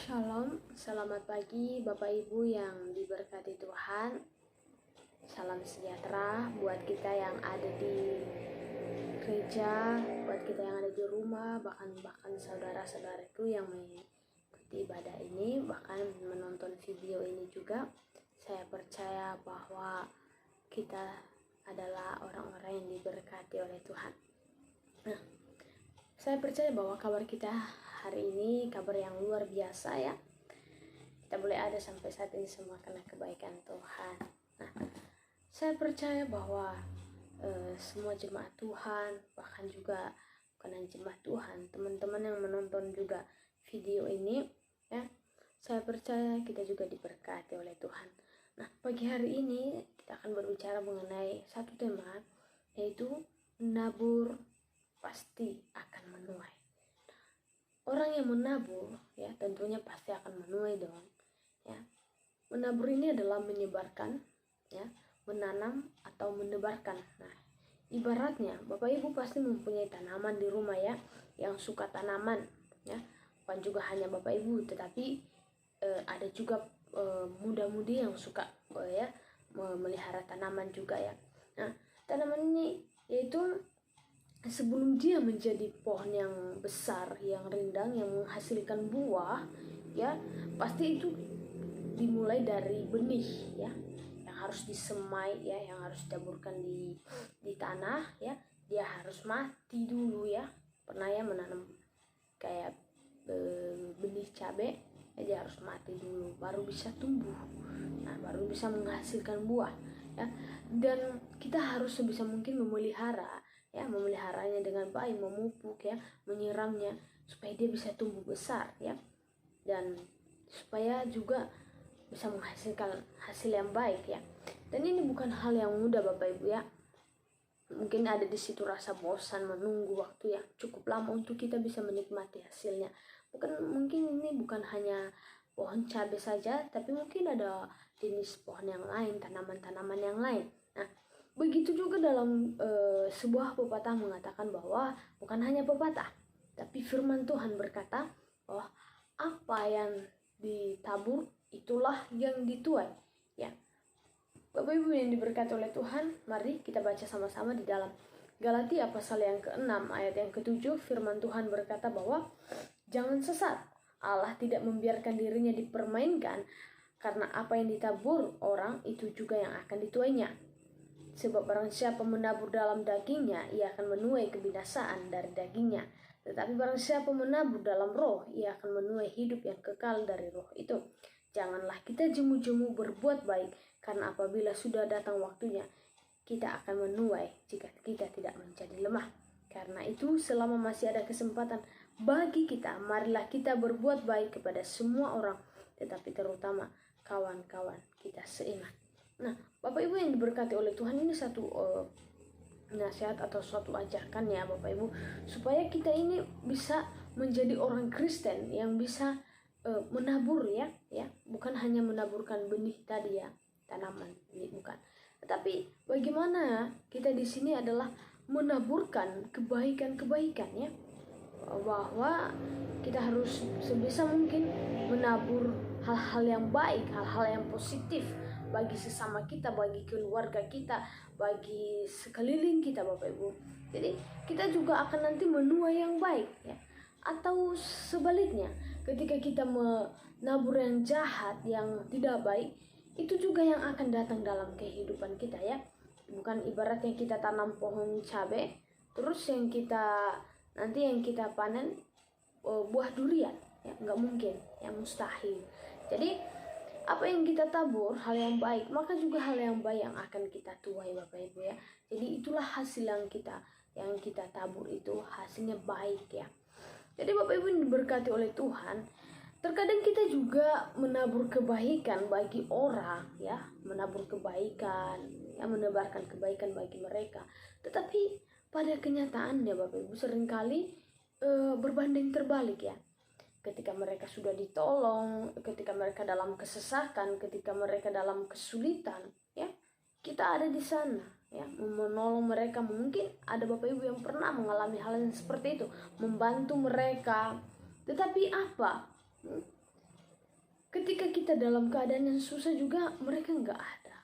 Shalom, selamat pagi Bapak Ibu yang diberkati Tuhan. Salam sejahtera buat kita yang ada di gereja, buat kita yang ada di rumah, bahkan saudara-saudaraku yang mengikuti ibadah ini, bahkan menonton video ini juga. Saya percaya bahwa kita adalah orang-orang yang diberkati oleh Tuhan. Nah, saya percaya bahwa kabar kita hari ini kabar yang luar biasa ya. Kita boleh ada sampai saat ini semua karena kebaikan Tuhan. Nah, saya percaya bahwa semua jemaat Tuhan, bahkan juga bukan jemaat Tuhan, teman-teman yang menonton juga video ini ya, saya percaya kita juga diberkati oleh Tuhan. Nah, pagi hari ini kita akan berbicara mengenai satu tema, yaitu menabur pasti akan menuai. Orang yang menabur ya tentunya pasti akan menuai dong ya. Menabur ini adalah menyebarkan ya, menanam atau menebarkan. Nah, ibaratnya Bapak Ibu pasti mempunyai tanaman di rumah ya, yang suka tanaman ya. Bukan juga hanya Bapak Ibu, tetapi ada juga muda-mudi yang suka ya memelihara tanaman juga ya. Nah, tanaman ini yaitu sebelum dia menjadi pohon yang besar, yang rindang, yang menghasilkan buah ya, pasti itu dimulai dari benih ya, yang harus disemai ya, yang harus ditaburkan di tanah ya. Dia harus mati dulu ya. Pernah ya menanam kayak benih cabai ya, dia harus mati dulu baru bisa tumbuh. Nah, baru bisa menghasilkan buah ya. Dan kita harus sebisa mungkin memeliharanya dengan baik, memupuk ya, menyiramnya supaya dia bisa tumbuh besar ya, dan supaya juga bisa menghasilkan hasil yang baik ya. Dan ini bukan hal yang mudah Bapak Ibu ya. Mungkin ada di situ rasa bosan menunggu waktu yang cukup lama untuk kita bisa menikmati hasilnya. Mungkin ini bukan hanya pohon cabai saja, tapi mungkin ada jenis pohon yang lain, tanaman-tanaman yang lain. Nah, begitu juga dalam sebuah pepatah mengatakan bahwa bukan hanya pepatah, tapi firman Tuhan berkata bahwa apa yang ditabur itulah yang dituai ya. Bapak Ibu yang diberkati oleh Tuhan, mari kita baca sama-sama di dalam Galatia pasal yang ke-6 ayat yang ke-7. Firman Tuhan berkata bahwa jangan sesat, Allah tidak membiarkan dirinya dipermainkan, karena apa yang ditabur orang itu juga yang akan dituainya. Sebab barang siapa menabur dalam dagingnya, ia akan menuai kebinasaan dari dagingnya. Tetapi barang siapa menabur dalam roh, ia akan menuai hidup yang kekal dari roh itu. Janganlah kita jemu-jemu berbuat baik, karena apabila sudah datang waktunya, kita akan menuai jika kita tidak menjadi lemah. Karena itu, selama masih ada kesempatan bagi kita, marilah kita berbuat baik kepada semua orang, tetapi terutama kawan-kawan kita seiman. Nah, Bapak Ibu yang diberkati oleh Tuhan, ini satu nasihat atau suatu ajakan ya Bapak Ibu, supaya kita ini bisa menjadi orang Kristen yang bisa menabur ya, bukan hanya menaburkan benih tadi ya, tanaman ini bukan, tetapi bagaimana kita di sini adalah menaburkan kebaikan-kebaikan ya, bahwa kita harus sebisa mungkin menabur hal-hal yang baik, hal-hal yang positif bagi sesama kita, bagi keluarga kita, bagi sekeliling kita Bapak Ibu. Jadi kita juga akan nanti menuai yang baik ya. Atau sebaliknya, ketika kita menabur yang jahat, yang tidak baik, itu juga yang akan datang dalam kehidupan kita ya. Bukan ibaratnya kita tanam pohon cabai, terus yang kita panen buah durian ya, nggak mungkin ya, mustahil. Jadi apa yang kita tabur hal yang baik, maka juga hal yang baik yang akan kita tuai Bapak Ibu ya. Jadi itulah hasil yang kita tabur, itu hasilnya baik ya. Jadi Bapak Ibu yang diberkati oleh Tuhan, terkadang kita juga menabur kebaikan bagi orang ya, menabur kebaikan ya, menebarkan kebaikan bagi mereka. Tetapi pada kenyataannya Bapak Ibu seringkali berbanding terbalik ya. Ketika mereka sudah ditolong, ketika mereka dalam kesesakan, ketika mereka dalam kesulitan ya, kita ada di sana ya, menolong mereka. Mungkin ada Bapak Ibu yang pernah mengalami hal yang seperti itu, membantu mereka. Tetapi apa? ketika kita dalam keadaan yang susah juga mereka nggak ada,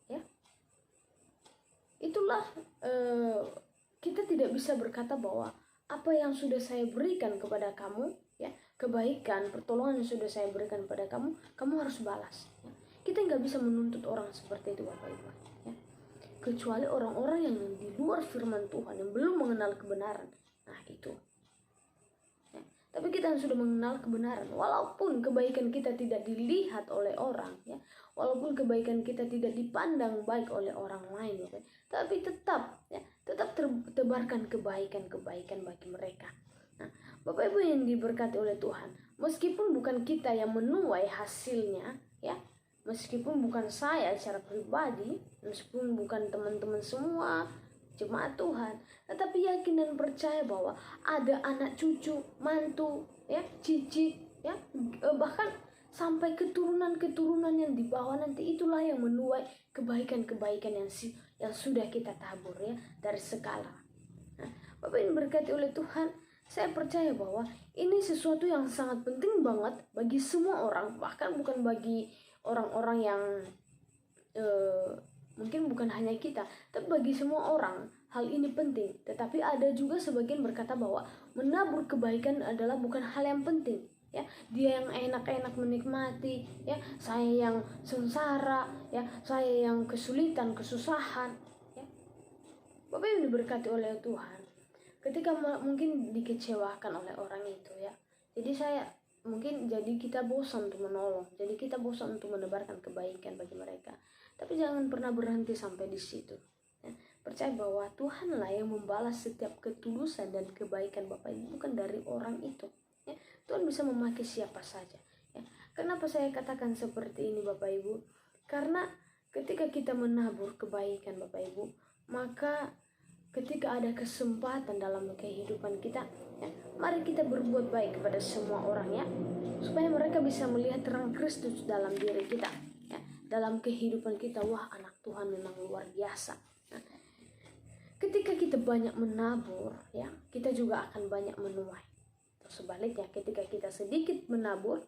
ya. Itulah kita tidak bisa berkata bahwa apa yang sudah saya berikan kepada kamu, ya, kebaikan, pertolongan yang sudah saya berikan kepada kamu, kamu harus balas. Ya. Kita nggak bisa menuntut orang seperti itu, Bapak Ibu. Ya. Kecuali orang-orang yang di luar firman Tuhan, yang belum mengenal kebenaran. Nah itu. Tapi kita sudah mengenal kebenaran, walaupun kebaikan kita tidak dilihat oleh orang, ya, walaupun kebaikan kita tidak dipandang baik oleh orang lain, ya, tapi tetap, ya, tetap tebarkan kebaikan-kebaikan bagi mereka. Nah, Bapak Ibu yang diberkati oleh Tuhan, meskipun bukan kita yang menuai hasilnya, ya, meskipun bukan saya secara pribadi, meskipun bukan teman-teman semua jemaat Tuhan, tetapi yakin dan percaya bahwa ada anak cucu, mantu, ya, cicit, ya, bahkan sampai keturunan-keturunan yang di bawah nanti, itulah yang menuai kebaikan-kebaikan yang sudah kita tabur, ya, dari segala. Nah, Bapak ini berkati oleh Tuhan, saya percaya bahwa ini sesuatu yang sangat penting banget bagi semua orang, bahkan bukan bagi orang-orang yang mungkin bukan hanya kita, tapi bagi semua orang hal ini penting. Tetapi ada juga sebagian berkata bahwa menabur kebaikan adalah bukan hal yang penting, ya. Dia yang enak-enak menikmati, ya, saya yang sengsara, ya, saya yang kesulitan, kesusahan, ya. Bapak yang diberkati oleh Tuhan, ketika mungkin dikecewakan oleh orang itu, ya, jadi kita bosan untuk menolong, jadi kita bosan untuk menebarkan kebaikan bagi mereka. Tapi jangan pernah berhenti sampai di situ, ya. Percaya bahwa Tuhanlah yang membalas setiap ketulusan dan kebaikan Bapak Ibu, bukan dari orang itu, ya. Tuhan bisa memakai siapa saja, ya. Kenapa saya katakan seperti ini Bapak Ibu? Karena ketika kita menabur kebaikan Bapak Ibu, maka ketika ada kesempatan dalam kehidupan kita, ya, mari kita berbuat baik kepada semua orang, ya, supaya mereka bisa melihat terang Kristus dalam diri kita, ya, dalam kehidupan kita. Wah, anak Tuhan memang luar biasa. Nah, ketika kita banyak menabur, ya, kita juga akan banyak menuai. Sebaliknya, ketika kita sedikit menabur,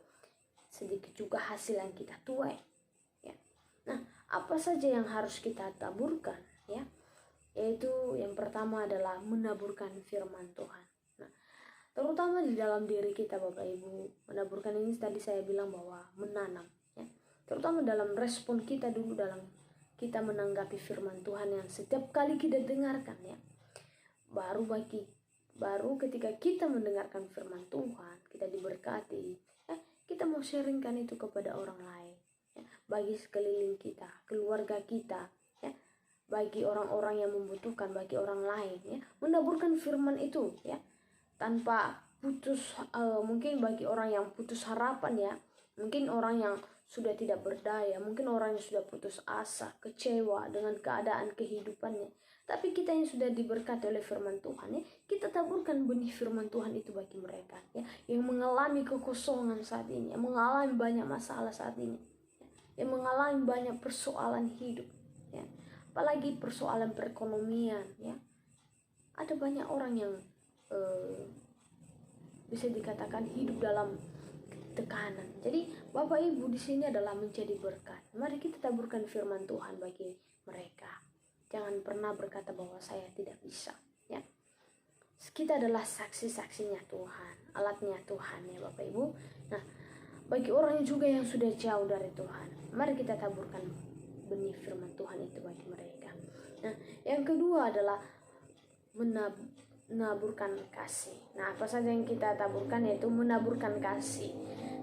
sedikit juga hasil yang kita tuai, ya. Nah, apa saja yang harus kita taburkan, ya? Yaitu yang pertama adalah menaburkan firman Tuhan. Nah, terutama di dalam diri kita Bapak Ibu. Menaburkan ini tadi saya bilang bahwa menanam, ya. Terutama dalam respon kita dulu dalam kita menanggapi firman Tuhan yang setiap kali kita dengarkan, ya. Baru ketika kita mendengarkan firman Tuhan, kita diberkati, ya, kita mau sharingkan itu kepada orang lain, ya, bagi sekeliling kita, keluarga kita, ya, bagi orang-orang yang membutuhkan, bagi orang lain, ya, menaburkan firman itu, ya, tanpa putus, mungkin bagi orang yang putus harapan, ya, mungkin orang yang sudah tidak berdaya, mungkin orang yang sudah putus asa, kecewa dengan keadaan kehidupannya. Tapi kita yang sudah diberkati oleh firman Tuhan, ya, kita taburkan benih firman Tuhan itu bagi mereka, ya, yang mengalami kekosongan saat ini, yang mengalami banyak masalah saat ini, ya, yang mengalami banyak persoalan hidup, ya, apalagi persoalan perekonomian, ya. Ada banyak orang yang bisa dikatakan hidup dalam tekanan. Jadi Bapak Ibu di sini adalah menjadi berkat. Mari kita taburkan firman Tuhan bagi mereka. Jangan pernah berkata bahwa saya tidak bisa, ya. Kita adalah saksi-saksinya Tuhan, alatnya Tuhan, ya Bapak Ibu. Nah, bagi orang juga yang sudah jauh dari Tuhan, mari kita taburkan benih firman Tuhan itu bagi mereka. Nah, yang kedua adalah menaburkan kasih. Nah, apa saja yang kita taburkan, yaitu menaburkan kasih.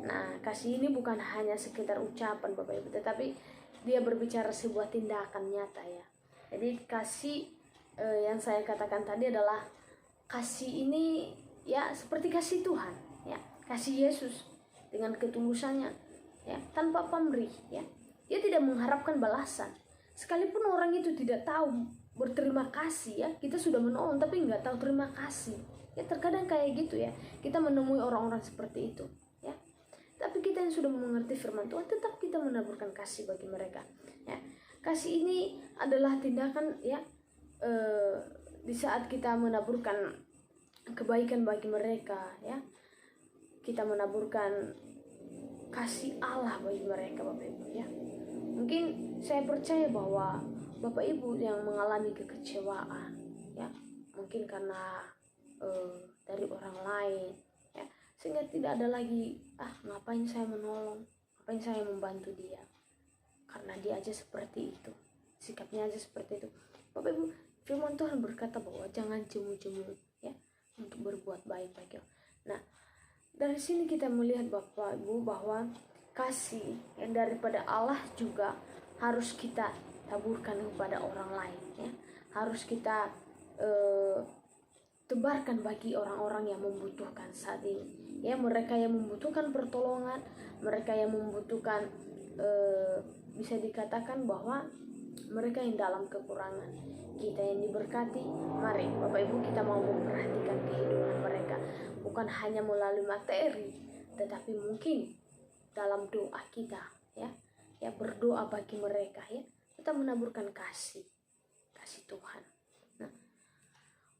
Nah, kasih ini bukan hanya sekedar ucapan Bapak Ibu, tetapi dia berbicara sebuah tindakan nyata, ya. Jadi kasih yang saya katakan tadi adalah kasih ini, ya, seperti kasih Tuhan, ya, kasih Yesus dengan ketulusannya, ya, tanpa pamrih, ya. Dia tidak mengharapkan balasan. Sekalipun orang itu tidak tahu berterima kasih, ya, kita sudah menolong tapi nggak tahu terima kasih, ya. Terkadang kayak gitu, ya, kita menemui orang-orang seperti itu, ya. Tapi kita yang sudah mengerti firman Tuhan, tetap kita menaburkan kasih bagi mereka, ya. Kasih ini adalah tindakan, ya, di saat kita menaburkan kebaikan bagi mereka, ya, kita menaburkan kasih Allah bagi mereka, Bapak Ibu ya. Mungkin saya percaya bahwa Bapak Ibu yang mengalami kekecewaan ya, mungkin karena dari orang lain ya, sehingga tidak ada lagi ngapain saya menolong, ngapain saya membantu dia, karena dia aja seperti itu, sikapnya aja seperti itu. Bapak Ibu, firman Tuhan berkata bahwa jangan jemu-jemu ya untuk berbuat baik bagi orang. Nah, dari sini kita melihat Bapak Ibu bahwa kasih yang daripada Allah juga harus kita taburkan kepada orang lain ya. Harus kita tebarkan bagi orang-orang yang membutuhkan saat ini ya, mereka yang membutuhkan pertolongan, mereka yang membutuhkan bisa dikatakan bahwa mereka yang dalam kekurangan. Kita yang diberkati, mari Bapak Ibu kita mau memperhatikan kehidupan mereka, bukan hanya melalui materi, tetapi mungkin dalam doa kita ya berdoa bagi mereka ya, kita menaburkan kasih Tuhan. Nah,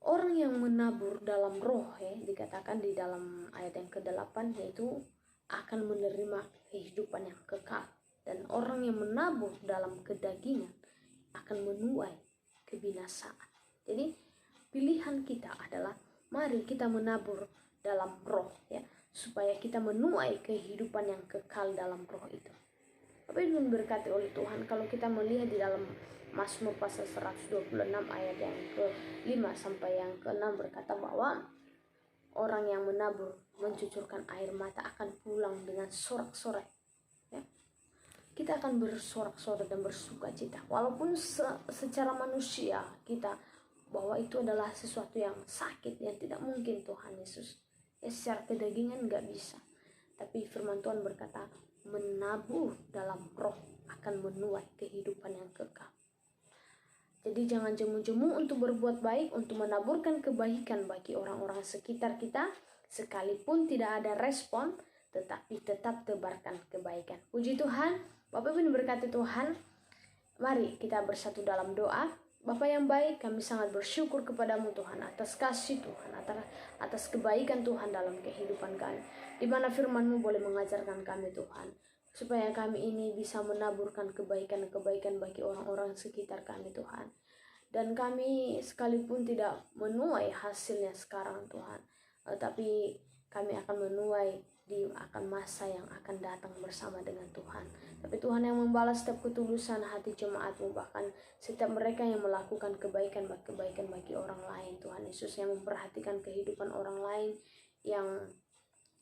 orang yang menabur dalam roh ya, dikatakan di dalam ayat yang ke-8 yaitu akan menerima kehidupan yang kekal, dan orang yang menabur dalam kedagingan akan menuai kebinasaan. Jadi pilihan kita adalah mari kita menabur dalam roh ya, supaya kita menuai kehidupan yang kekal dalam roh itu. Apa yang diberkati oleh Tuhan kalau kita melihat di dalam Mazmur pasal 126 ayat yang ke-5 sampai yang ke-6 berkata bahwa orang yang menabur mencucurkan air mata akan pulang dengan sorak-sorai ya. Kita akan bersorak-sorai dan bersuka cita, walaupun secara manusia kita bahwa itu adalah sesuatu yang sakit yang tidak mungkin Tuhan Yesus ya, secara kedagingan nggak bisa. Tapi firman Tuhan berkata menabur dalam roh akan menuai kehidupan yang kekal. Jadi jangan jemu-jemu untuk berbuat baik, untuk menaburkan kebaikan bagi orang-orang sekitar kita, sekalipun tidak ada respon, tetapi tetap tebarkan kebaikan. Puji Tuhan, Bapak Ibu diberkati Tuhan. Mari kita bersatu dalam doa. Bapa yang baik, kami sangat bersyukur kepadamu Tuhan atas kasih Tuhan, atas kebaikan Tuhan dalam kehidupan kami, di mana firman-Mu boleh mengajarkan kami Tuhan, supaya kami ini bisa menaburkan kebaikan-kebaikan bagi orang-orang sekitar kami Tuhan. Dan kami sekalipun tidak menuai hasilnya sekarang Tuhan, tapi kami akan menuai akan masa yang akan datang bersama dengan Tuhan. Tapi Tuhan yang membalas setiap ketulusan hati jemaat-Mu, bahkan setiap mereka yang melakukan kebaikan bagi orang lain Tuhan Yesus, yang memperhatikan kehidupan orang lain, yang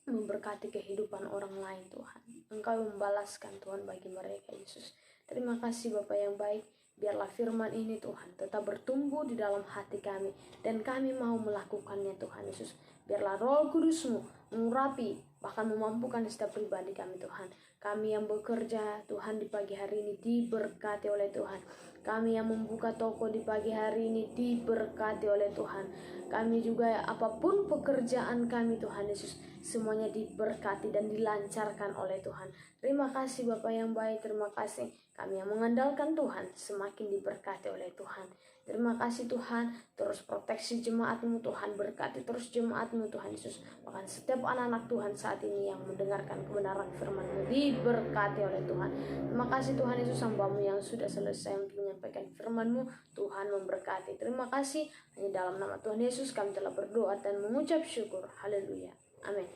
memberkati kehidupan orang lain Tuhan. Engkau membalaskan Tuhan bagi mereka Yesus. Terima kasih Bapa yang baik. Biarlah firman ini Tuhan tetap bertumbuh di dalam hati kami, dan kami mau melakukannya Tuhan Yesus. Biarlah Roh Kudus-Mu mengurapi, bahkan memampukan setiap pribadi kami Tuhan. Kami yang bekerja Tuhan di pagi hari ini diberkati oleh Tuhan. Kami yang membuka toko di pagi hari ini diberkati oleh Tuhan. Kami juga apapun pekerjaan kami Tuhan Yesus, semuanya diberkati dan dilancarkan oleh Tuhan. Terima kasih Bapa yang baik, terima kasih. Kami yang mengandalkan Tuhan semakin diberkati oleh Tuhan. Terima kasih Tuhan, terus proteksi jemaat-Mu Tuhan, berkati terus jemaat-Mu Tuhan Yesus. Bahkan setiap anak-anak Tuhan saat ini yang mendengarkan kebenaran firman-Mu diberkati oleh Tuhan. Terima kasih Tuhan Yesus, hamba-Mu yang sudah selesai untuk menyampaikan firman-Mu, Tuhan memberkati. Terima kasih, hanya dalam nama Tuhan Yesus kami telah berdoa dan mengucap syukur. Haleluya. Amin.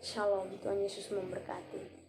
Shalom, Tuhan Yesus memberkati.